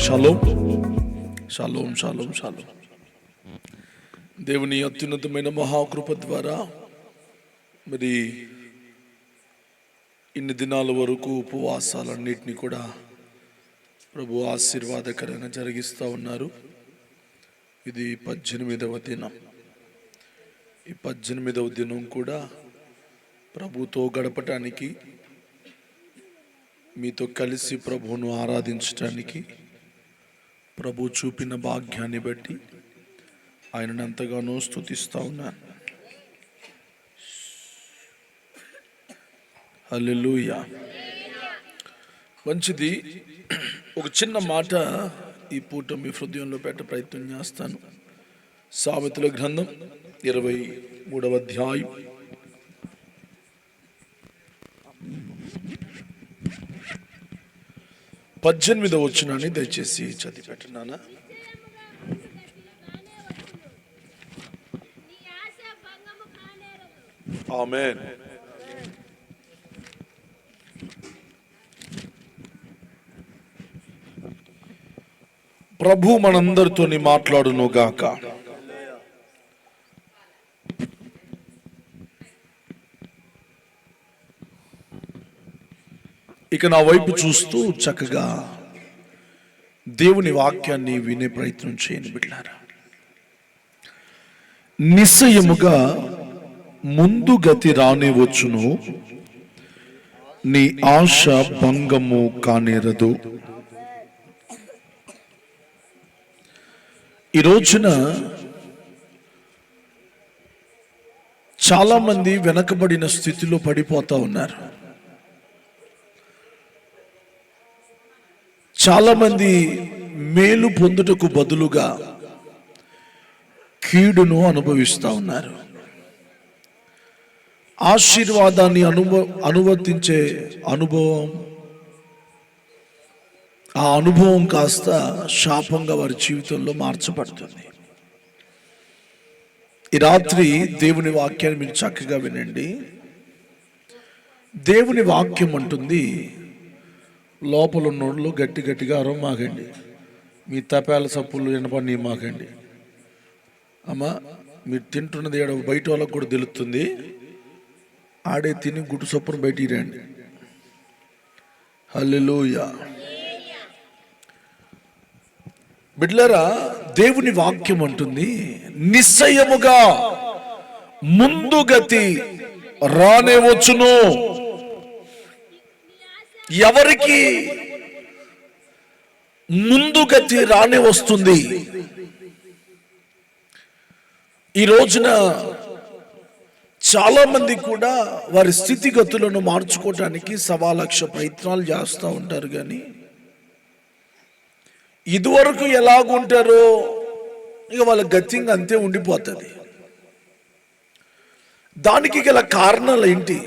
Shalom shalom shalom shalom. దేవుని అత్యున్నతమైన మహాకృప ద్వారా మరి ఇన్ని దినాల వరకు ఉపవాసాలన్నిటినీ కూడా ప్రభు ఆశీర్వాదకరంగా జరిగిస్తూ ఉన్నారు. ఇది 18వ దినం. ఈ 18వ దినం కూడా ప్రభుతో గడపటానికి, మీతో కలిసి ప్రభువును ఆరాధించటానికి ప్రభు చూపిన భాగ్యాన్ని బట్టి ఆయనను ఎంతగానో స్తుతిస్తూ ఉన్నాను. హల్లెలూయా. మంచిది. ఒక చిన్న మాట ఈ పూట మీ హృదయంలో పెట్ట ప్రయత్నం చేస్తాను. సామెతల గ్రంథం 23వ అధ్యాయం 18వ వచనాన్ని దయచేసి చదివి పెట్టినానా? ఆమేన్. ప్రభు మనందరితోని మాట్లాడును గాక. ఇక నా వైపు చూస్తూ చక్కగా దేవుని వాక్యాన్ని వినే ప్రయత్నం చేయండి బిడ్డలారా. నిశ్చయముగా ముందు గతి రానే వచ్చును, నీ ఆశ భంగము కానేరదు. ఈ రోజున చాలా మంది వెనకబడిన స్థితిలో పడిపోతా ఉన్నారు. చాలా మంది మేలు పొందుటకు బదులుగా కీడును అనుభవిస్తూ ఉన్నారు. ఆశీర్వాదాన్ని అనువర్తించే అనుభవం, ఆ అనుభవం కాస్త శాపంగా వారి జీవితంలో మార్చబడుతుంది. ఈ రాత్రి దేవుని వాక్యాన్ని మీరు చక్కగా వినండి. దేవుని వాక్యం అంటుంది, లోపల ఉన్నోళ్ళు గట్టి గట్టిగా అరవమాకండి, మీ తపాల సప్పులు వినపడి మాకండి. అమ్మా, మీరు తింటున్నది బయట వాళ్ళకు కూడా తెలుస్తుంది. ఆడే తిని గుడ్డు సప్పును బయటికి రండి. హల్లెలూయా. బిడ్డలారా, దేవుని వాక్యం అంటుంది, నిశ్చయముగా ముందు గతి రానే వచ్చును. ఎవరికి ముందు గతి రానే వస్తుంది? ఈ రోజున చాలా మంది కూడా వారి స్థితిగతులను మార్చుకోవటానికి 1,00,000 ప్రయత్నాలు చేస్తూ ఉంటారు. కానీ ఇదివరకు ఎలాగుంటారో ఇక వాళ్ళ గతి అంతే ఉండిపోతుంది. దానికి గల కారణాలు ఏంటి?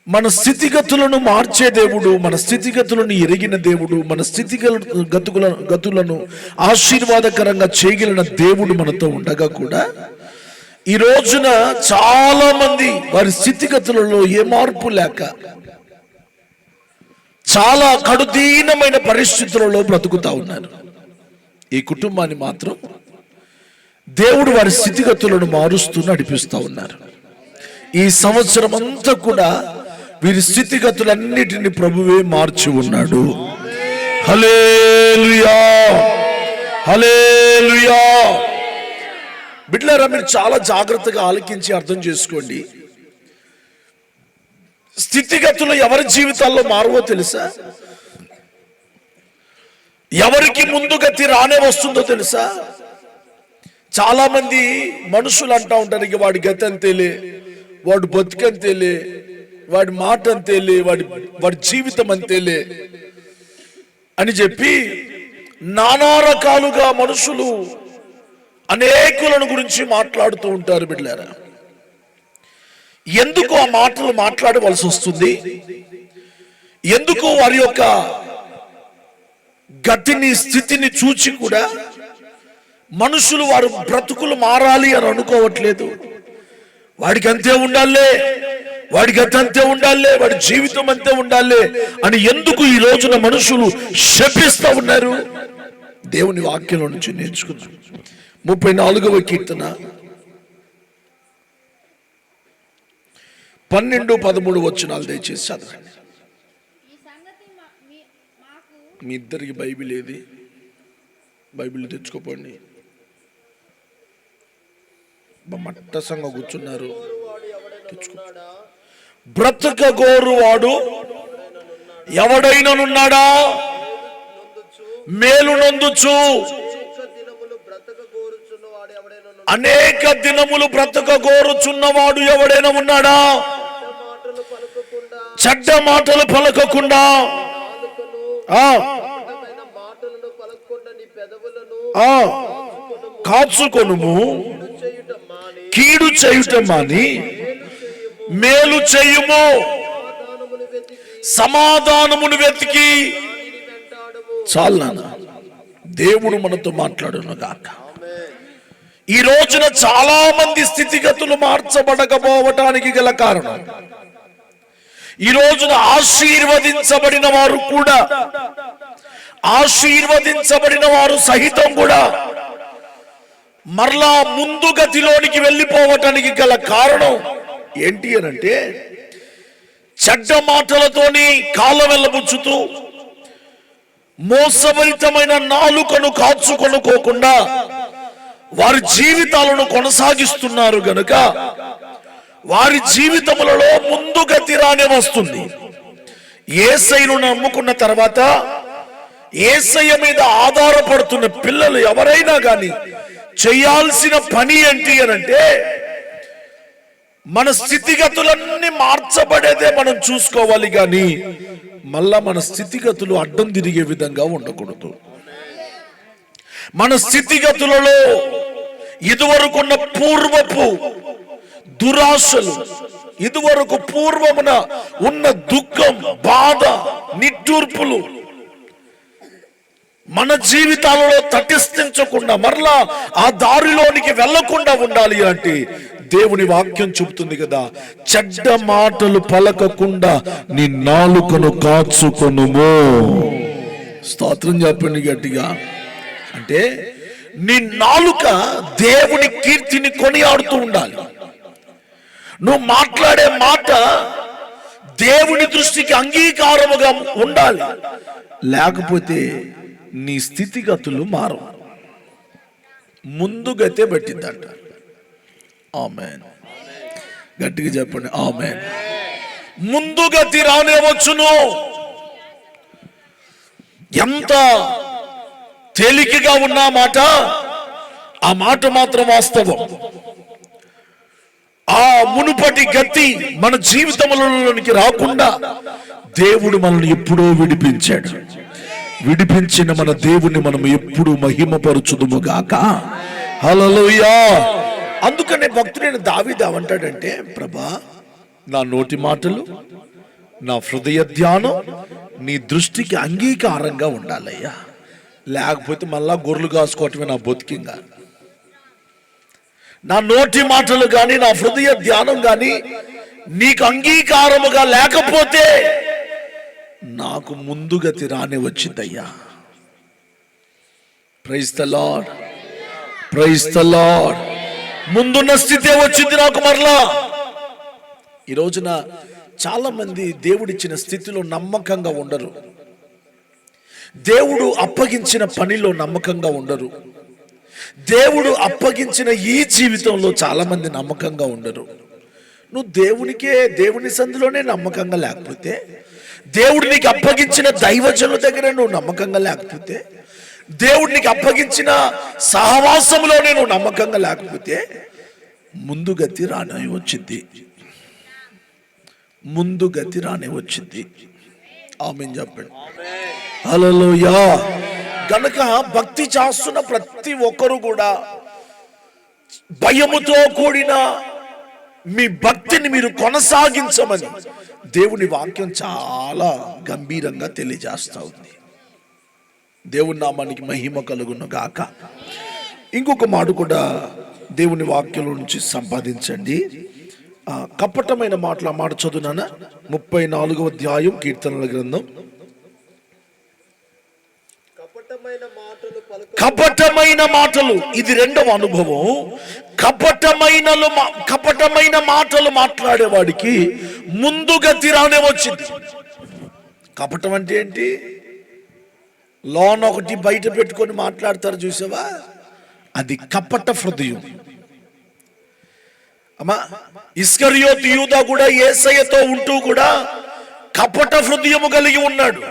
మన స్థితిగతులను మార్చే దేవుడు, మన స్థితిగతులను ఎరిగిన దేవుడు, మన స్థితిగతులను ఆశీర్వాదకరంగా చేయగలిగిన దేవుడు మనతో ఉండగా కూడా ఈ రోజున చాలా మంది వారి స్థితిగతులలో ఏ మార్పు లేక చాలా కడుదీనమైన పరిస్థితులలో బ్రతుకుతా ఉన్నారు. ఈ కుటుంబాన్ని మాత్రం దేవుడు వారి స్థితిగతులను మారుస్తూ నడిపిస్తూ ఉన్నారు. ఈ సంవత్సరం అంతా కూడా వీరి స్థితిగతులన్నిటిని ప్రభువే మార్చి ఉన్నాడు. హల్లెలూయా, హల్లెలూయా. బిడ్డలారా, మీరు చాలా జాగ్రత్తగా ఆలకించి అర్థం చేసుకోండి. స్థితిగతులు ఎవరి జీవితాల్లో మారువో తెలుసా? ఎవరికి ముందు గతి రానే వస్తుందో తెలుసా? చాలా మంది మనుషులు అంటూ ఉంటారు, ఇక వాడి గతి అంతేలే, వాడు బతుకంతేలే, వాడి మాట అంతేలే, వాడి జీవితం అంతేలే అని చెప్పి నానా రకాలుగా మనుషులు అనేకులను గురించి మాట్లాడుతూ ఉంటారు. బిడ్డలారా, ఎందుకు ఆ మాటలు మాట్లాడవలసి వస్తుంది? ఎందుకు వారి యొక్క గతిని, స్థితిని చూచి కూడా మనుషులు వారు బ్రతుకులు మారాలి అని అనుకోవట్లేదు. వాడికి అంతే ఉండాలే, వాడి గతి అంతే ఉండాలి, వాడి జీవితం అంతే ఉండాలి అని ఎందుకు ఈ రోజున మనుషులు శపిస్తూ ఉన్నారు? దేవుని వాక్యంలో నుంచి నేర్చుకున్నాం. 34వ కీర్తన 12-13 వచనాలు దయచేసి చదవండి. మీ ఇద్దరికి బైబిల్ ఏది? బైబిల్ తెచ్చుకోపోండి. మట్టసంగా కూర్చున్నారు. బ్రతకగోరు వాడు ఎవడైనానున్నాడా? మేలు నొందుచు అనేక దినములు బ్రతకగోరుచున్నవాడు ఎవడైనా ఉన్నాడా? చెడ్డ మాటలు పలకకుండా కాచుకొనుము, కీడు చేయుట మాని మేలు చేయుము, సమాధానమును వెతికి. చాలు నాన్న, దేవుడు మనతో మాట్లాడును గాక. ఈ రోజున చాలా మంది స్థితిగతులు మార్చబడకపోవటానికి గల కారణం, ఈ రోజున ఆశీర్వదించబడిన వారు కూడా, ఆశీర్వదించబడిన వారు సహితం కూడా మరలా ముందు గతిలోనికి వెళ్ళిపోవటానికి గల కారణం ఏంటి అనంటే, చెడ్డ మాటలతోని కాలం వెళ్ళబుచ్చుతూ మోసభరితమైన నాలుకను కాచుకొనుకోకుండా వారి జీవితాలను కొనసాగిస్తున్నారు గనుక వారి జీవితములలో ముందు గతి రానే వస్తుంది. యేసయ్యను నమ్ముకున్న తర్వాత యేసయ్య మీద ఆధారపడుతున్న పిల్లలు ఎవరైనా కానీ చేయాల్సిన పని ఏంటి అనంటే, మన స్థితిగతులన్నీ మార్చబడేదే మనం చూసుకోవాలి, కానీ మళ్ళా మన స్థితిగతులు అడ్డం తిరిగే విధంగా ఉండకూడదు. మన స్థితిగతులలో ఇదివరకున్న పూర్వపు దురాశలు, ఇదివరకు పూర్వమున ఉన్న దుఃఖం, బాధ, నిట్టూర్పులు మన జీవితాలలో తటిస్థించకుండా మరలా ఆ దారిలోనికి వెళ్లకుండా ఉండాలి అంటే దేవుని వాక్యం చెబుతుంది కదా, చెడ్డ మాటలు పలకకుండా నీ నాలుకను కాచుకొనుము. స్తోత్రం చెప్పండి గట్టిగా. అంటే నీ నాలుక దేవుని కీర్తిని కొనియాడుతూ ఉండాలి. నువ్వు మాట్లాడే మాట దేవుని దృష్టికి అంగీకారముగా ఉండాలి, లేకపోతే నీ స్థితిగతులు మారు, ముందుగతే పెట్టిందంట. ఆమేన్. గట్టిగా చెప్పండి ఆమేన్. ముందుగతి రానే వచ్చును. ఎంత తేలికగా ఉన్న మాట, ఆ మాట మాత్రం వాస్తవం. ఆ మునుపటి గతి మన జీవితంలోనికి రాకుండా దేవుడు మనల్ని ఎప్పుడో విడిపించాడు. విడిపించిన మన దేవుని మనం ఎప్పుడు మహిమపరచుదుము గాక. హల్లెలూయా. అందుకనే భక్తుడైన దావీదు ఏమంటాడంటే, ప్రభా నా నోటి మాటలు, నా హృదయ ధ్యానం నీ దృష్టికి అంగీకారంగా ఉండాలయ్యా, లేకపోతే మళ్ళా గొర్రెలు కాసుకోవటమే నా బతికింగా. నా నోటి మాటలు కానీ నా హృదయ ధ్యానం కానీ నీకు అంగీకారముగా లేకపోతే నాకు ముందుగతి రాని వచ్చిందయ్యా. Praise the lord, praise the lord. ముందున్న స్థితే వచ్చింది నాకు మరలా. ఈ రోజున చాలా మంది దేవుడిచ్చిన స్థితిలో నమ్మకంగా ఉండరు, దేవుడు అప్పగించిన పనిలో నమ్మకంగా ఉండరు, దేవుడు అప్పగించిన ఈ జీవితంలో చాలా మంది నమ్మకంగా ఉండరు. నువ్వు దేవుని సందులోనే నమ్మకంగా లేకపోతే, దేవుడు నీకు అప్పగించిన దైవజనుల దగ్గర నువ్వు నమ్మకంగా లేకపోతే, దేవుడు నీకు అప్పగించిన సహవాసంలోనే నువ్వు నమ్మకంగా లేకపోతే ముందుగతి రానే వచ్చింది, ముందుగతి రానే వచ్చింది. ఆమేన్ చెప్పండి. హల్లెలూయా. కనుక భక్తి చేస్తున్న ప్రతి ఒక్కరు కూడా భయముతో కూడిన మీ భక్తిని మీరు కొనసాగించమని దేవుని వాక్యం చాలా గంభీరంగా తెలియజేస్తా ఉంది. దేవుని నామానికి మహిమ కలుగును గాక. ఇంకొక మాట కూడా దేవుని వాక్యం నుంచి సంపాదించండి. కపటమైన మాటలు మాట చదువునా 34వ అధ్యాయం కీర్తనల గ్రంథం. కపటమైన మాటలు, ఇది రెండవ అనుభవం. కపటమైన మాటలు మాట్లాడేవాడికి ముందు గతి రానే వచ్చింది. కపటం అంటే ఏంటి? లోన్ ఒకటి బయట పెట్టుకొని మాట్లాడతారు చూసావా, అది కపట హృదయం. అమ్మా, ఇస్కరియోతు యూదా కూడా యేసయ్యతో ఉంటూ కూడా కపట హృదయము కలిగి ఉన్నాడు.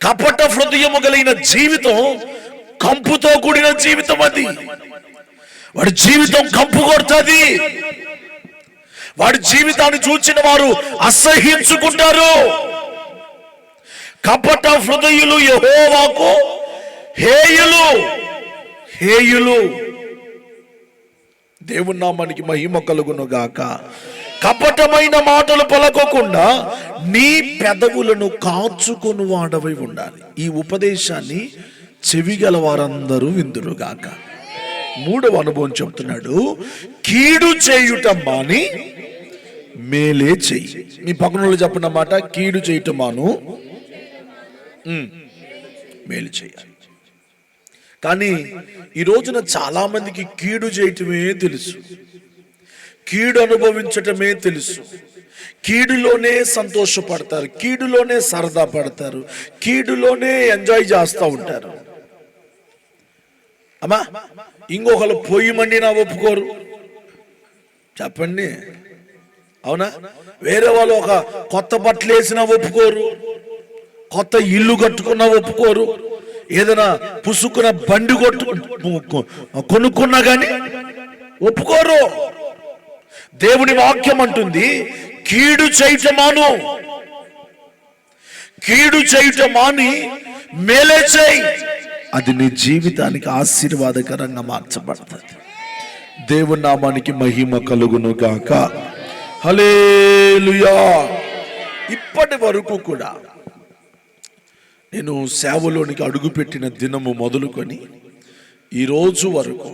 కపట హృదయము కలిగిన జీవితం కంపుతో కూడిన జీవితం. అది వాడి జీవితం కంపు కొడుతుంది. వాడి జీవితాన్ని చూచిన వారు అసహ్యించుకుంటారు. కపట హృదయులు యెహోవాకు హేయులు. దేవుని నామానికి మహిమ కలుగును గాక. కపటమైన మాటలు పలకకుండా నీ పెదవులను కాచుకుని వాడవై ఉండాలి. ఈ ఉపదేశాన్ని చెవిగల వారందరూ విందురుగాక. మూడవ అనుభవం చెప్తున్నాడు, కీడు చేయుట మాని మేలే చెయ్యి. మీ పక్కన చెప్పిన మాట, కీడు చేయటం మాను, మేలు చేయాలి. కానీ ఈ రోజున చాలా మందికి కీడు చేయటమే తెలుసు, కీడు అనుభవించటమే తెలుసు. కీడులోనే సంతోషపడతారు, కీడులోనే సరదా పడతారు, కీడులోనే ఎంజాయ్ చేస్తూ ఉంటారు. అమ్మా, ఇంకొకరు పొయ్యి మండినా ఒప్పుకోరు. చెప్పండి, అవునా? వేరే వాళ్ళు ఒక కొత్త బట్టలు వేసినా ఒప్పుకోరు, కొత్త ఇల్లు కట్టుకున్నా ఒప్పుకోరు, ఏదైనా పుసుకున్న బండి కొనుక్కున్నా కానీ ఒప్పుకోరు. దేవుని వాక్యం అంటుంది, కీడు చేయటం మాను, కీడు చేయటం మాని మేలే చేయి. అది నీ జీవితానికి ఆశీర్వాదకరంగా మార్చబడుతుంది. దేవుని నామానికి మహిమ కలుగును గాక. హల్లెలూయా. ఇప్పటి వరకు కూడా నేను సేవలోనికి అడుగుపెట్టిన దినము మొదలుకొని ఈరోజు వరకు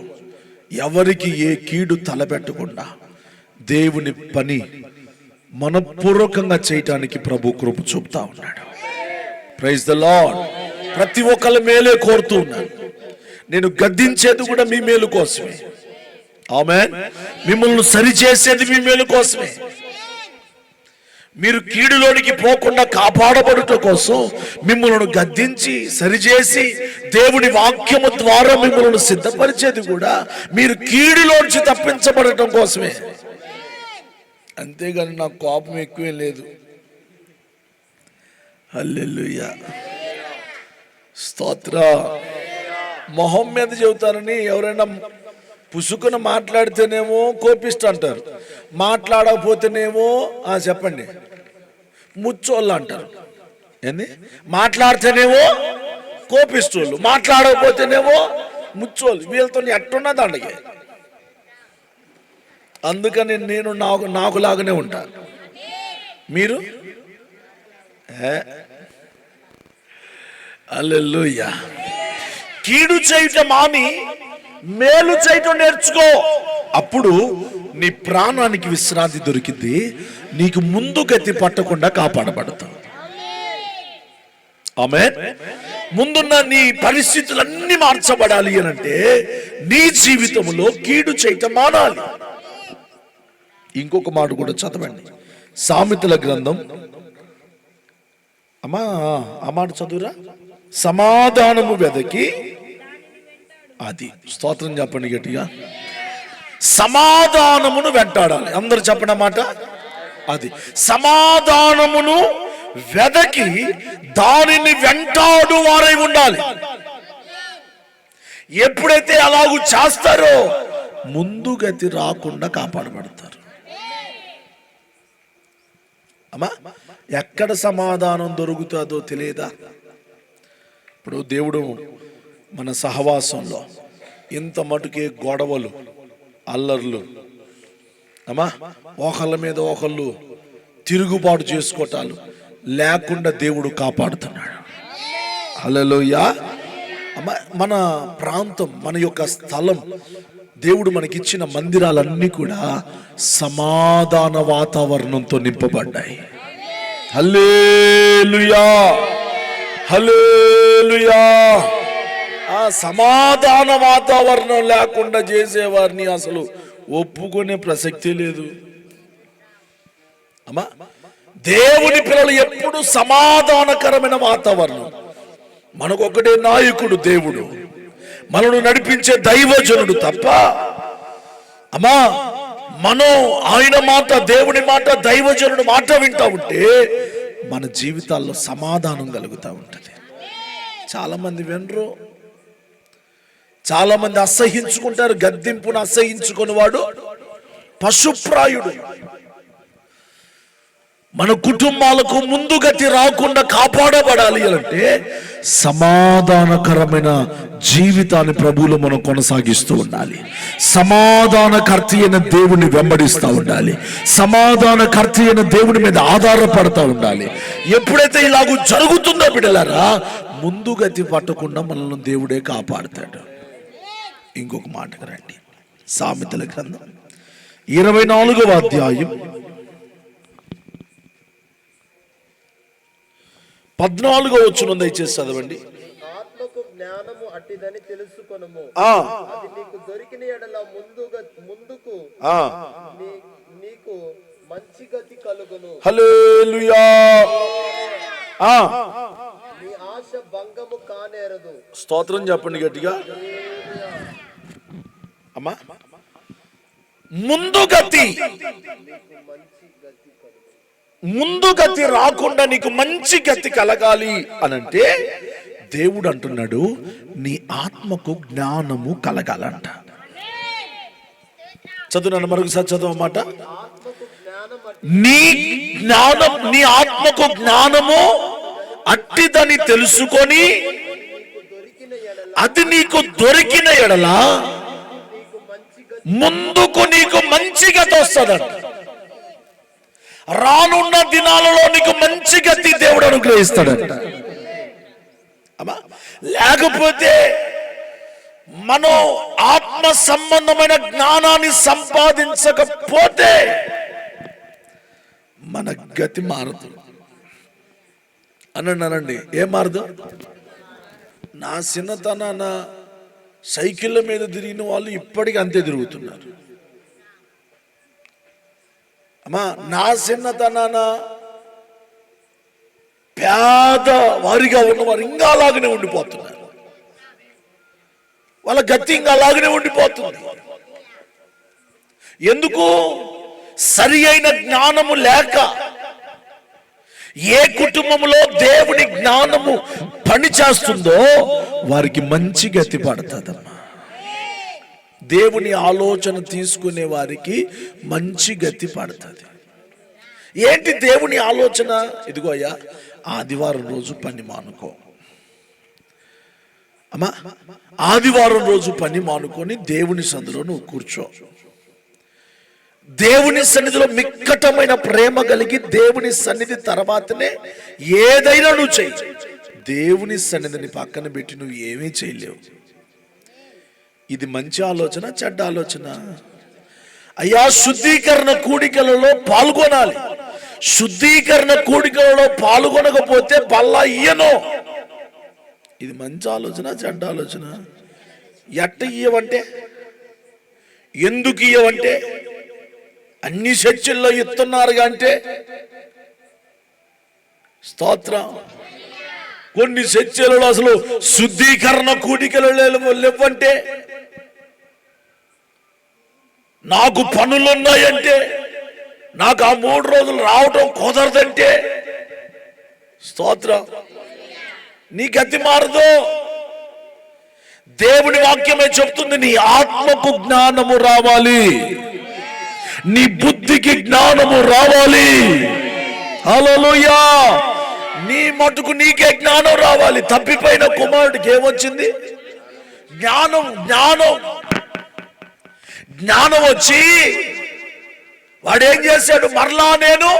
ఎవరికి ఏ కీడు తలపెట్టకుండా దేవుని పని మనపూర్వకంగా చేయటానికి ప్రభు కృప చూపుతా ఉన్నాడు. Praise the lord. ప్రతి ఒక్కళ్ళ మేలే కోరుతూ ఉన్నాను. నేను గద్దించేది కూడా మీ మేలు కోసమే. ఆమేన్. మిమ్మల్ని సరిచేసేది మీ మేలు కోసమే. మీరు కీడులోనికి పోకుండా కాపాడబడుట కోసం మిమ్మల్ని గద్దించి సరిచేసి దేవుని వాక్యము ద్వారా మిమ్మల్ని సిద్ధపరిచేది కూడా మీరు కీడులోంచి తప్పించబడటం కోసమే. అంతేగాని నాకు కోపం ఎక్కువే లేదు. హల్లెలూయా, స్తోత్ర. మొహం మీద చెబుతారని ఎవరైనా పుసుకుని మాట్లాడితేనేమో కోపిస్తూ అంటారు, మాట్లాడకపోతేనేమో చెప్పండి ముచ్చోళ్ళు అంటారు. ఏంది? మాట్లాడితేనేమో కోపిస్తోళ్ళు, మాట్లాడకపోతేనేమో ముచ్చోళ్ళు. వీళ్ళతో ఎట్టున్నది అండగే. అందుకని నేను నాకులాగానే ఉంటాను. మీరు హల్లెలూయా. కీడు చేయటం మాని మేలు చేయటం నేర్చుకో. అప్పుడు నీ ప్రాణానికి విశ్రాంతి దొరికింది, నీకు ముందు గతి పట్టకుండా కాపాడబడతావు. ఆమేన్. ముందున్న నీ పరిస్థితులన్నీ మార్చబడాలి అనంటే నీ జీవితంలో కీడు చేయటం మానాలి. ఇంకొక మాట కూడా చదవండి, సామెతల గ్రంథం. అమ్మా, ఆ మాట చదువురా. సమాధానము వెదకి, అది స్తోత్రం చెప్పండి గట్టిగా, సమాధానమును వెంటాడాలి. అందరూ చెప్పండి మాట. అది సమాధానమును వెదకి దానిని వెంటాడు వారై ఉండాలి. ఎప్పుడైతే అలాగూ చేస్తారో ముందు గతి రాకుండా కాపాడబడతారు. అమ్మా, ఎక్కడ సమాధానం దొరుకుతుందో తెలియదా? ఇప్పుడు దేవుడు మన సహవాసంలో ఇంత మటుకే గొడవలు, అల్లర్లు, అమ్మా ఒకళ్ళ మీద ఒకళ్ళు తిరుగుబాటు చేసుకోవటాలు లేకుండా దేవుడు కాపాడుతున్నాడు. హల్లెలూయా. మన ప్రాంతం, మన యొక్క స్థలం దేవుడు మనకిచ్చిన మందిరాలన్నీ కూడా సమాధాన వాతావరణంతో నింపబడ్డాయి. హల్లెలూయా, హల్లెలూయా. ఆ సమాధాన వాతావరణం లేకుండా చేసేవారిని అసలు ఒప్పుకునే ప్రసక్తి లేదు. అమ్మా, దేవుని పిల్లలు ఎప్పుడు సమాధానకరమైన వాతావరణం. మనకొకటే నాయకుడు దేవుడు, మనను నడిపించే దైవజనుడు తప్ప అమ్మా మనం ఆయన మాట, దేవుని మాట, దైవజనుడు మాట వింటా ఉంటే మన జీవితాల్లో సమాధానం కలుగుతూ ఉంటుంది. చాలా మంది వినరు, చాలా మంది అసహించుకుంటారు. గద్దింపును అసహించుకుని వాడు పశుప్రాయుడు. మన కుటుంబాలకు ముందు గతి రాకుండా కాపాడబడాలి అంటే సమాధానకరమైన జీవితాన్ని ప్రభువులో మనం కొనసాగిస్తూ ఉండాలి. సమాధానకర్త అయిన దేవుని వెంబడిస్తూ ఉండాలి. సమాధానకర్త అయిన దేవుని మీద ఆధారపడతా ఉండాలి. ఎప్పుడైతే ఇలాగూ జరుగుతుందో బిడ్డలారా, ముందు గతి పట్టకుండా మనల్ని దేవుడే కాపాడుతాడు. ఇంకొక మాటకు రండి, సామెతల గ్రంథం 24వ అధ్యాయం 14వ వచనం దయచేసి చదవండి. ఆత్మకు జ్ఞానము అట్టిదని తెలుసుకొనుము, అది నీకు దొరికిన ఎడల ముందుకు నీకు మంచి గతి కలుగును. హల్లెలూయా. నీ ఆశ భంగము కానేరదు. స్తోత్రం చెప్పండి గట్టిగా. అమ్మా, ముందు గతి రాకుండా నీకు మంచి గతి కలగాలి అనంటే దేవుడు అంటున్నాడు, నీ ఆత్మకు జ్ఞానము కలగాలంట. చదువు మరొకసారి చదవమాట. నీ ఆత్మకు జ్ఞానము అట్టిదని తెలుసుకొని అది నీకు దొరికిన ఎడల ముందుకు నీకు మంచి గతి వస్తుందంట. రానున్న దినాలలో నీకు మంచి గతి దేవుడు అనుగ్రహిస్తాడంట. లేకపోతే మనం ఆత్మ సంబంధమైన జ్ఞానాన్ని సంపాదించకపోతే మన గతి మారదు. అనండి, ఏం మారదు? నా చిన్నతనాన సైకిళ్ళ మీద తిరిగిన వాళ్ళు ఇప్పటికీ అంతే తిరుగుతున్నారు. అమ్మా, నా చిన్నతనాన పేద వారిగా ఉన్నవారు ఇంకా అలాగనే ఉండిపోతున్నారు. వాళ్ళ గతి ఇంకా అలాగనే ఉండిపోతుంది. ఎందుకు? సరి అయిన జ్ఞానము లేక. ఏ కుటుంబంలో దేవుని జ్ఞానము పనిచేస్తుందో వారికి మంచి గతి పడుతుందమ్మా. దేవుని ఆలోచన తీసుకునే వారికి మంచి గతి పడుతుంది. ఏంటి దేవుని ఆలోచన? ఇదిగో అయ్యా, ఆదివారం రోజు పని మానుకో. అమ్మా, ఆదివారం రోజు పని మానుకొని దేవుని సన్నిధిలో నువ్వు కూర్చో. దేవుని సన్నిధిలో మిక్కటమైన ప్రేమ కలిగి దేవుని సన్నిధి తర్వాతనే ఏదైనా నువ్వు చెయ్యి. దేవుని సన్నిధిని పక్కన పెట్టి నువ్వు ఏమీ చేయలేవు. ఇది మంచి ఆలోచన, చెడ్డ ఆలోచన? అయ్యా, శుద్ధీకరణ కూడికలలో పాల్గొనాలి. శుద్ధీకరణ కూడికలలో పాల్గొనకపోతే బల్లా ఇయ్యను. ఇది మంచి ఆలోచన, చెడ్డ ఆలోచన? ఎట్ట ఇయ్యవంటే, ఎందుకు ఇయ్యవంటే, అన్ని చర్చిల్లో ఇస్తున్నారు అంటే స్తోత్రం. కొన్ని చర్చిలలో అసలు శుద్ధీకరణ కూడికలు లేవంటే, నాకు పనులున్నాయంటే, నాకు ఆ 3 రోజులు రావటం కుదరదంటే స్తోత్రం. నీ గతి మారదు. దేవుని వాక్యమే చెప్తుంది, నీ ఆత్మకు జ్ఞానము రావాలి, నీ బుద్ధికి జ్ఞానము రావాలి. హల్లెలూయా. నీ మటుకు నీకే జ్ఞానం రావాలి. తప్పిపోయిన కుమారుడికి ఏమొచ్చింది? జ్ఞానం. జ్ఞానం వచ్చి వాడేం చేశాడు? మరలా నేను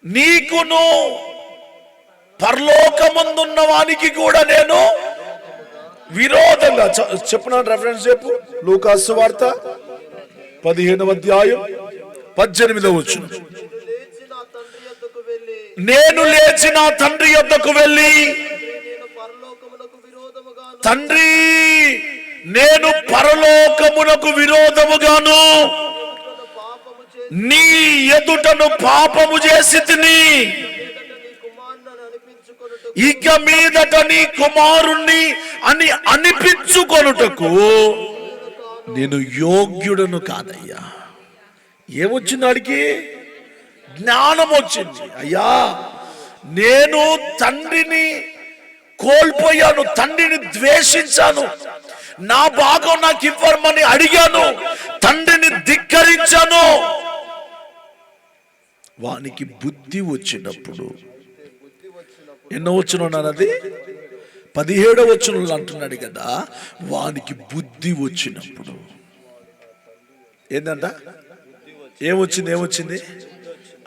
నీకును పరలోకమందున్న వానికి కూడా నేను విరోధంగా చెప్పిన రెఫరెన్స్ చెప్పు. లూకాసు వార్త 15వ అధ్యాయం 18వ వచనం. నేను లేచి నా తండ్రి యొద్దకు వెళ్ళి తండ్రి నేను పరలోకమునకు విరోధముగాను నీ ఎదుటను పాపము చేసి తిని ఇక మీదట నీ కుమారుణ్ణి అని అనిపించుకొనుటకు నేను యోగ్యుడను కాదయ్యా. ఏమొచ్చింది వాడికి? జ్ఞానం వచ్చింది. అయ్యా నేను తండ్రిని కోల్పోయాను, తండ్రిని ద్వేషించాను, నా భాగం నాకు ఇవ్వమని అడిగాను, తండ్రిని ధిక్కరించాను. వానికి బుద్ధి వచ్చినప్పుడు, ఎన్నో వచనం అన్నది 17వ వచనంలో అంటున్నాడు కదా, వానికి బుద్ధి వచ్చినప్పుడు ఏందంట? ఏమొచ్చింది?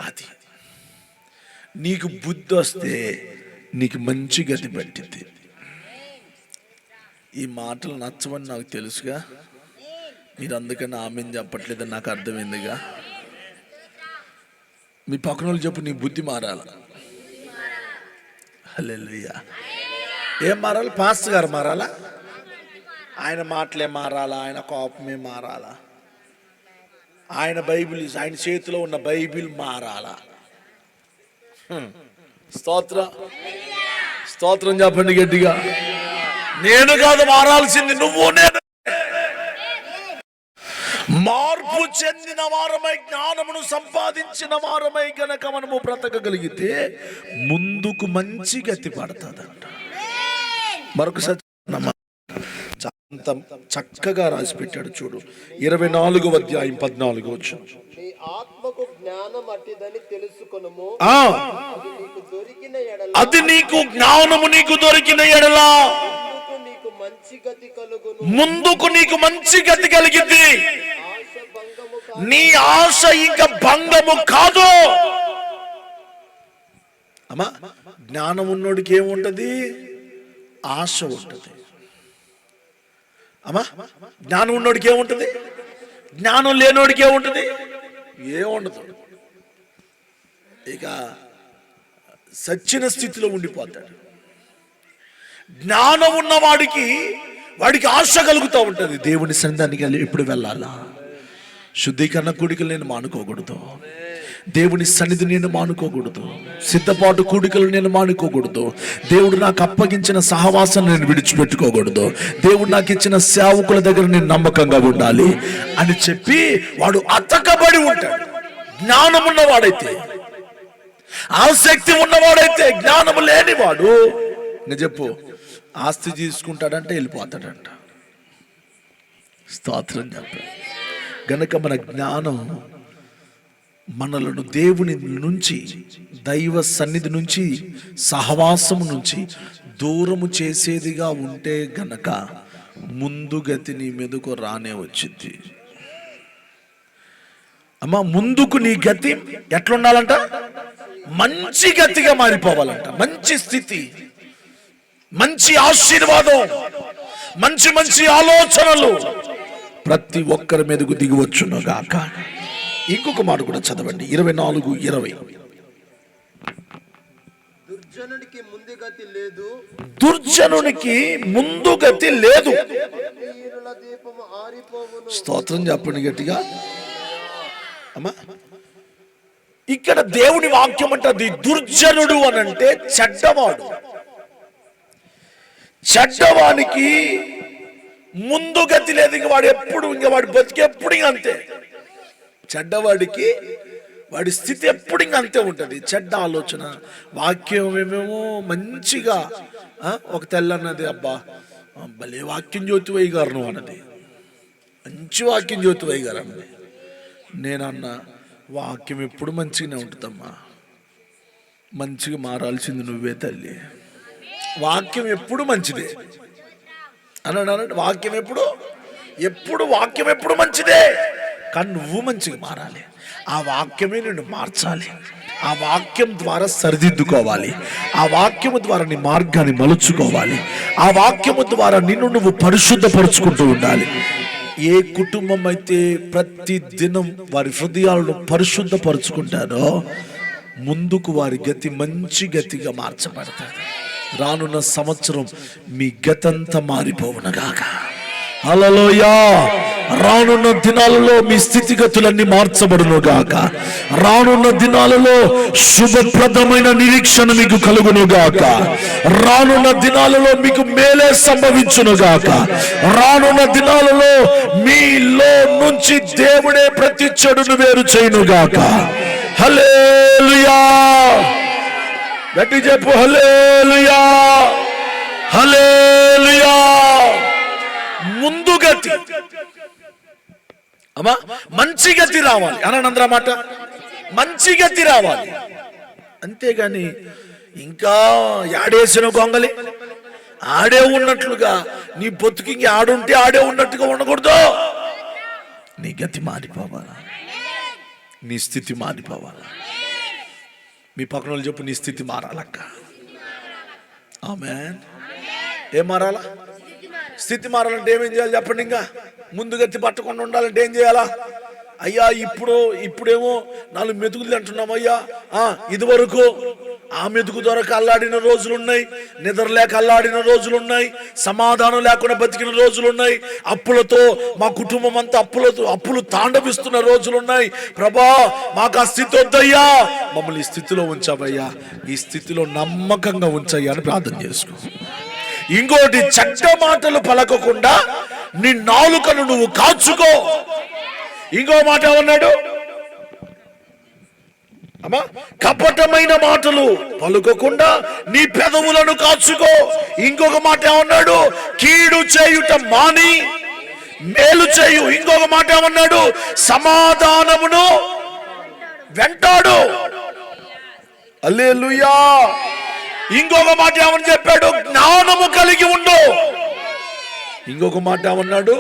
అది నీకు బుద్ధి వస్తే నీకు మంచి గతి పట్టింది. ఈ మాటలు నచ్చవని నాకు తెలుసుగా, మీరు అందుకని ఆమె చెప్పట్లేదని నాకు అర్థమైందిగా. మీ పక్కన వాళ్ళు చెప్పు, నీ బుద్ధి మారాల. హల్లెలూయా. ఏం మారాలి? పాస్టర్ గారు మారాలా? ఆయన మాటలే మారాలా? ఆయన కోపమే మారాలా? ఆయన బైబిల్, ఆయన చేతిలో ఉన్న బైబిల్ మారాలా? స్తోత్రం చెప్పండి గట్టిగా. నేను కాదు మారాల్సింది, నువ్వు నేను. మార్పు చెందిన వారమై జ్ఞానమును సంపాదించిన వారమై గనక మనము బ్రతకగలిగితే ముందుకు మంచి గతి పడుతుందంట. మరొకసారి చక్కగా రాసి పెట్టాడు చూడు, 24వ అధ్యాయం 14వ వచనం. నీ ఆత్మకు జ్ఞానం అట్టిదని తెలుసుకొనుము. అది నీకు జ్ఞానము నీకు దొరికిన ఎడల ముందుకు నీకు మంచి గతి కలిగింది. నీ ఆశ ఇంకా భంగము కాదు. అమ్మా, జ్ఞానం ఉన్నోడికి ఏముంటది? ఆశ ఉంటది. అమ్మా, జ్ఞానం ఉన్నోడికి ఏముంటది? జ్ఞానం లేనోడికి ఏముంటది? ఏముండదు. ఇక సచ్చిన స్థితిలో ఉండిపోతాడు. జ్ఞానం ఉన్న వాడికి ఆశ కలుగుతూ ఉంటుంది. దేవుని సన్నిధానికి ఎప్పుడు వెళ్ళాలా? శుద్ధీకరణ కూడికలు నేను మానుకోకూడదు, దేవుని సన్నిధి నేను మానుకోకూడదు, సిద్ధపాటు కూడికలు నేను మానుకోకూడదు, దేవుడు నాకు అప్పగించిన సహవాసం నేను విడిచిపెట్టుకోకూడదు, దేవుడు నాకు ఇచ్చిన సేవకుల దగ్గర నేను నమ్మకంగా ఉండాలి అని చెప్పి వాడు అతకబడి ఉంటాడు. జ్ఞానం ఉన్నవాడైతే, ఆసక్తి ఉన్నవాడైతే, జ్ఞానము లేనివాడు నేను చెప్పు ఆస్తి తీసుకుంటాడంటే వెళ్ళిపోతాడంట. స్తోత్రం చెప్పాడు. గనక మన జ్ఞానం మనలను దేవుని నుంచి, దైవ సన్నిధి నుంచి, సహవాసము నుంచి దూరము చేసేదిగా ఉంటే గనక ముందు గతి నీ మీదకు రానే వచ్చింది. అమ్మా, ముందుకు నీ గతి ఎట్లుండాలంట? మంచి గతిగా మారిపోవాలంట. మంచి స్థితి, మంచి ఆశీర్వాదం, మంచి మంచి ఆలోచనలు ప్రతి ఒక్కరి మీదకు దిగివచ్చును గాక. ఇంకొక మాట కూడా చదవండి, 24:20. దుర్జనునికి ముందు గతి లేదు, దుర్జనునికి ముందు గతి లేదు. దీపము ఆరిపోవును. స్తోత్రం చెప్పండి గట్టిగా. అమ్మా, ఇక్కడ దేవుని వాక్యం అంటది దుర్జనుడు అనంటే చెడ్డవాడు. చెడ్డవానికి ముందు గతి లేదు. ఇంక వాడు ఎప్పుడు, ఇంక వాడి బతికెప్పుడు ఇంక అంతే. చెడ్డవాడికి వాడి స్థితి ఎప్పుడు ఇంక అంతే ఉంటుంది. చెడ్డ ఆలోచన. వాక్యం ఏమేమో మంచిగా ఒక తెల్లన్నది, అబ్బా భలే వాక్యం జ్యోతివయ్య గారు నువ్వు అన్నది, మంచి వాక్యం జ్యోతివయ్య గారు అన్నది. నేనన్నా వాక్యం ఎప్పుడు మంచిగానే ఉంటుందమ్మా, మంచిగా మారాల్సింది నువ్వే తల్లి. వాక్యం ఎప్పుడు మంచిదే అన్నాడు. వాక్యం ఎప్పుడు మంచిదే, కానీ నువ్వు మంచిగా మారాలి. ఆ వాక్యమే నిన్ను మార్చాలి. ఆ వాక్యం ద్వారా సరిదిద్దుకోవాలి. ఆ వాక్యము ద్వారా నీ మార్గాన్ని మలుచుకోవాలి. ఆ వాక్యము ద్వారా నిన్ను నువ్వు పరిశుద్ధపరుచుకుంటూ ఉండాలి. ఏ కుటుంబం అయితే ప్రతి దినం వారి హృదయాలను పరిశుద్ధపరుచుకుంటారో ముందుకు వారి గతి మంచి గతిగా మార్చబడతారు. రానున్న సంవత్సరం మీ గతంతా మారిపోవునగాక. హల్లెలూయా. రానున్న దినాలలో మీ స్థితిగతులన్నీ మార్చబడును గాక. రానున్న దినాలలో శుభప్రదమైన నిరీక్షణ మీకు కలుగును గాక. రానున్న దినాలలో మీకు మేలే సంభవించును గాక. రానున్న దినాలలో మీలో నుంచి దేవుడే ప్రతి చెడును వేరు చేయును గాక. హల్లెలూయా. గట్టి చెప్పు హల్లెలూయా. హల్లెలూయా. ముందు గతి అమ్మా, మంచి గతి రావాలి అనందర మాట. మంచి గతి రావాలి, అంతేగాని ఇంకా యాడేసిన గొంగలి ఆడే ఉన్నట్లుగా నీ బతుకి ఆడుంటే ఆడే ఉన్నట్టుగా ఉండకూడదు. నీ గతి మారిపోవాలా, నీ స్థితి మారిపోవాలా. మీ పక్కన వాళ్ళు చెప్పు, నీ స్థితి మారాలక్క. ఆమేన్. ఏం మారాలా? స్థితి మారాలంటే ఏమేం చేయాలి చెప్పండి. ఇంకా ముందుగతి పట్టకుండా ఉండాలంటే ఏం చేయాలా? అయ్యా ఇప్పుడేమో 4 మెతుకులు అంటున్నాం అయ్యా. ఇది వరకు ఆ మెతుకు దొరక అల్లాడిన రోజులున్నాయి, నిద్ర లేక అల్లాడిన రోజులున్నాయి, సమాధానం లేకుండా బతికిన రోజులున్నాయి, అప్పులతో మా కుటుంబం అంతా అప్పులు తాండవిస్తున్న రోజులున్నాయి. ప్రభా, మాకు ఆ స్థితి వద్దయ్యా, మమ్మల్ని ఈ స్థితిలో ఉంచావయ్యా, ఈ స్థితిలో నమ్మకంగా ఉంచయ్యా అని ప్రార్థన చేసుకో. ఇంకోటి, చెడ్డ మాటలు పలకకుండా నీ నాలుకను నువ్వు కాచుకో. ఇంకో మాట ఏమన్నాడు అమ్మా? కపటమైన మాటలు పలుకకుండా నీ పెదవులను కాచుకో. ఇంకొక మాట ఏమన్నాడు? కీడు చేయుట మాని మేలు చేయు. ఇంకొక మాట ఏమన్నాడు? సమాధానమును వెంటాడు. హల్లెలూయా. ఇంకొక మాట ఏమని చెప్పాడు? జ్ఞానము కలిగి ఉండు. ఇంకొక మాట ఏమన్నాడు?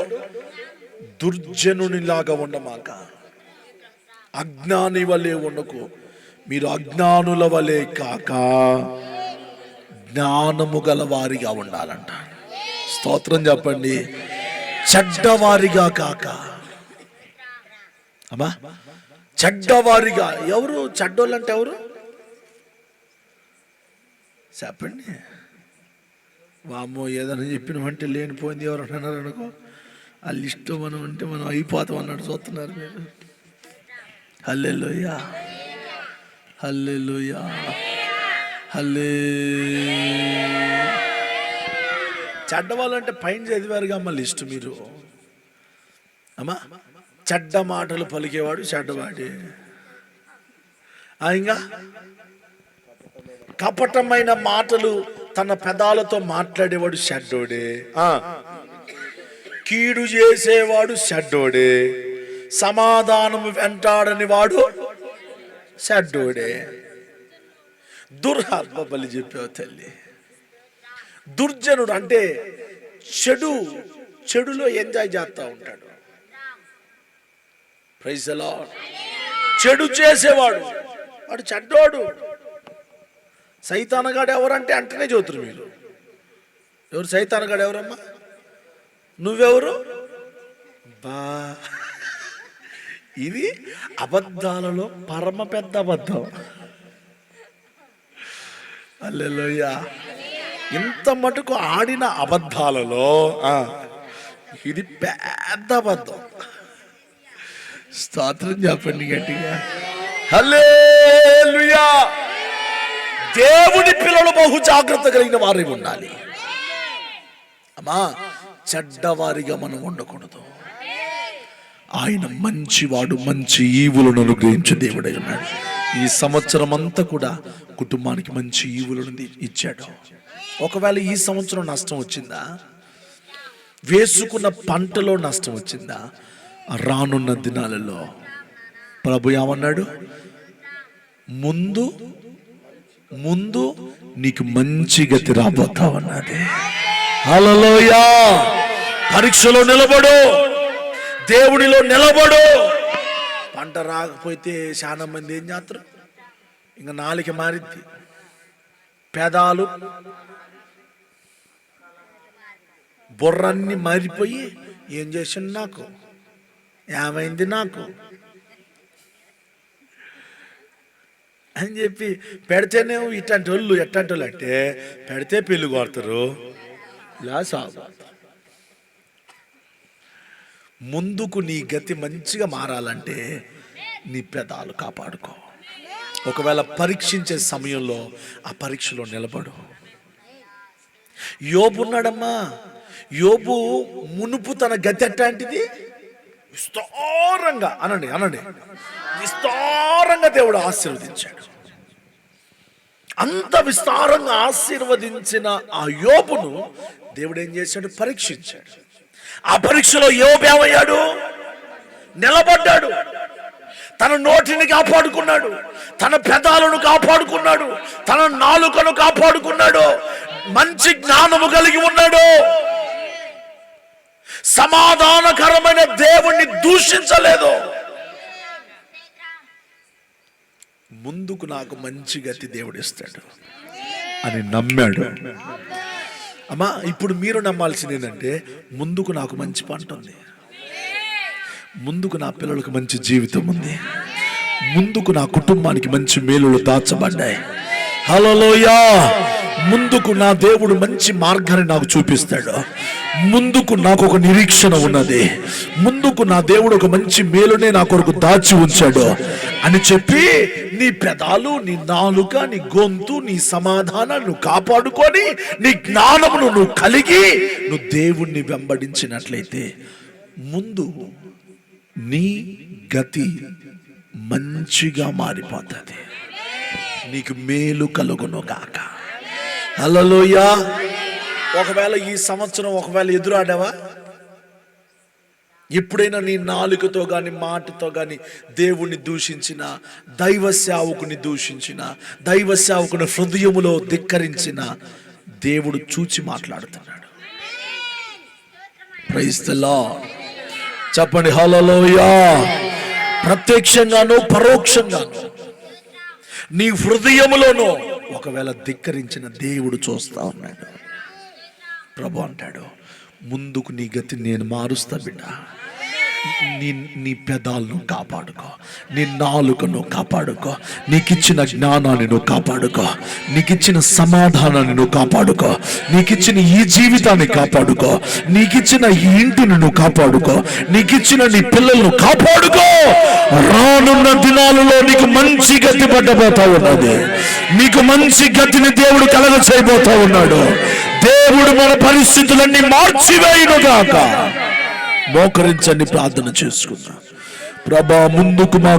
దుర్జనునిలాగా ఉండమాక, అజ్ఞాని వలె ఉండకు. మీరు అజ్ఞానుల వలె కాక జ్ఞానము గల వారిగా ఉండాలంట. స్తోత్రం చెప్పండి. చెడ్డవారిగా కాక. అమ్మా, చెడ్డవారిగా. ఎవరు చెడ్డోళ్ళు అంటే ఎవరు చెప్పండి. వామ్మో, ఏదైనా చెప్పినమంటే లేనిపోయింది ఎవరు అన్నారు అనుకో, ఆ లిస్టు మనం అంటే మనం అయిపోతాం అన్నట్టు చూస్తున్నారు మీరు. హల్లెలూయా. హల్లెలూయా. చెడ్డవాళ్ళు అంటే పైన చదివారుగా అమ్మ లిస్టు మీరు. అమ్మా, చెడ్డ మాటలు పలికేవాడు చెడ్డవాడే. ఇంకా కపటమైన మాటలు తన పెదాలతో మాట్లాడేవాడు చెడ్డోడే. కీడు చేసేవాడు చెడ్డోడే. సమాధానం వెంటాడని వాడు చెడ్డోడే. దుర్హాత్మ బలి చెప్పావు తల్లి. దుర్జనుడు అంటే చెడులో ఎంజాయ్ చేస్తూ ఉంటాడు. Praise the lord. చెడు చేసేవాడు వాడు చెడ్డోడు. సైతానగాడు ఎవరంటే అంటేనే చదువుతురు మీరు. ఎవరు సైతానగాడు? ఎవరమ్మా? నువ్వెవరు? బా, ఇది అబద్ధాలలో పరమ పెద్ద అబద్ధం. హల్లెలూయా. ఇంత మటుకు ఆడిన అబద్ధాలలో ఇది పెద్ద అబద్ధం. స్తోత్రం చెప్పండి గట్టిగా. హల్లెలూయా. దేవుని పిల్లలు బహు జాగ్రత్త కలిగిన వారి ఉండాలి. అమ్మా, చెడ్డవారిగా మనం ఉండకూడదు. ఆయన మంచివాడు, మంచి ఈవులను అనుగ్రహించే దేవుడై ఉన్నాడు. ఈ సంవత్సరం అంతా కూడా కుటుంబానికి మంచి ఈవులను ఇచ్చాడు. ఒకవేళ ఈ సంవత్సరం నష్టం వచ్చిందా, వేసుకున్న పంటలో నష్టం వచ్చిందా, రానున్న దినాలలో ప్రభు ఏమన్నాడు? ముందు నీకు మంచి గతి రాబోతావన్నది. హల్లెలూయా. పరీక్షలో నిలబడు, దేవుడిలో నిలబడు. పంట రాకపోతే చాలా మంది ఏం చేస్తారు? ఇంకా నాలుక మారిద్ది, పెదాలు బుర్రన్ని మారిపోయి ఏం చేసింది నాకు, ఏమైంది నాకు అని చెప్పి పెడితేనే ఇట్లాంటి వాళ్ళు ఎట్లాంటి వాళ్ళు అంటే పెడితే పెళ్ళి కొడతారు, ఇలా సాగు. ముందుకు నీ గతి మంచిగా మారాలంటే నీ పెదాలు కాపాడుకో. ఒకవేళ పరీక్షించే సమయంలో ఆ పరీక్షలో నిలబడు. యోబు ఉన్నాడమ్మా, యోబు మునుపు తన గతి ఎట్లాంటిది, విస్తారంగా అనండి విస్తారంగా దేవుడు ఆశీర్వదించాడు. అంత విస్తారంగా ఆశీర్వదించిన ఆ యోబును దేవుడు ఏం చేశాడు, పరీక్షించాడు. ఆ పరీక్షలో యోబు ఏమయ్యాడు, నిలబడ్డాడు. తన నోటిని కాపాడుకున్నాడు, తన పెదాలను కాపాడుకున్నాడు, తన నాలుకను కాపాడుకున్నాడు, మంచి జ్ఞానము కలిగి ఉన్నాడు, సమాధానకరమైన దేవుణ్ణి దూషించలేదు. ముందుకు నాకు మంచి గతి దేవుడిస్తాడు అని నమ్మాడు. అమ్మా, ఇప్పుడు మీరు నమ్మాల్సింది ఏంటంటే, ముందుకు నాకు మంచి పంట ఉంది, ముందుకు నా పిల్లలకు మంచి జీవితం ఉంది, ముందుకు నా కుటుంబానికి మంచి మేలులు దాచబడ్డాయి. హల్లెలూయా. ముందుకు నా దేవుడు మంచి మార్గాన్ని నాకు చూపిస్తాడు, ముందుకు నాకు ఒక నిరీక్షణ ఉన్నది, ముందుకు నా దేవుడు ఒక మంచి మేలునే నా కొరకు దాచి ఉంచాడు అని చెప్పి నీ పెదాలు, నీ నాలుక, నీ గొంతు, నీ సమాధానాన్ని నువ్వు కాపాడుకొని, నీ జ్ఞానమును నువ్వు కలిగి నువ్వు దేవుణ్ణి వెంబడించినట్లయితే ముందు నీ గతి మంచిగా మారిపోతుంది, నీకు మేలు కలుగును గాక. హల్లెలూయా. ఒకవేళ ఈ సంవత్సరం ఒకవేళ ఎదురాడావా, ఎప్పుడైనా నీ నాలుకతో గాని మాటతో గాని దేవుణ్ణి దూషించిన, దైవ సేవకుని దూషించిన, దైవ సేవకుని హృదయములో ధిక్కరించిన, దేవుడు చూచి మాట్లాడుతున్నాడు. Praise the lord. చెప్పండి హల్లెలూయా. ప్రత్యక్షంగాను పరోక్షంగాను నీ హృదయములోనూ ఒకవేళ ధిక్కరించిన దేవుడు చూస్తా ఉన్నాడు. ప్రభు అంటాడు, ముందుకు నీ గతి నేను మారుస్తా బిడ్డ. నీ పెదాలను కాపాడుకో, నీ నాలుకను కాపాడుకో, నీకిచ్చిన జ్ఞానాన్ని నువ్వు కాపాడుకో, నీకిచ్చిన సమాధానాన్ని నువ్వు కాపాడుకో, నీకిచ్చిన ఈ జీవితాన్ని కాపాడుకో, నీకిచ్చిన ఈ ఇంటిని నువ్వు కాపాడుకో, నీకిచ్చిన నీ పిల్లలను కాపాడుకో. రానున్న దినాలలో నీకు మంచి గతి పట్టబోతా ఉన్నది, నీకు మంచి గతిని దేవుడు కలగ చేయబోతా ఉన్నాడు. దేవుడు మన పరిస్థితులన్నీ మార్చివేయునుగాక. మోకరించండి, ప్రార్థన చేసుకుందాం. ప్రభా, ముందుకు మా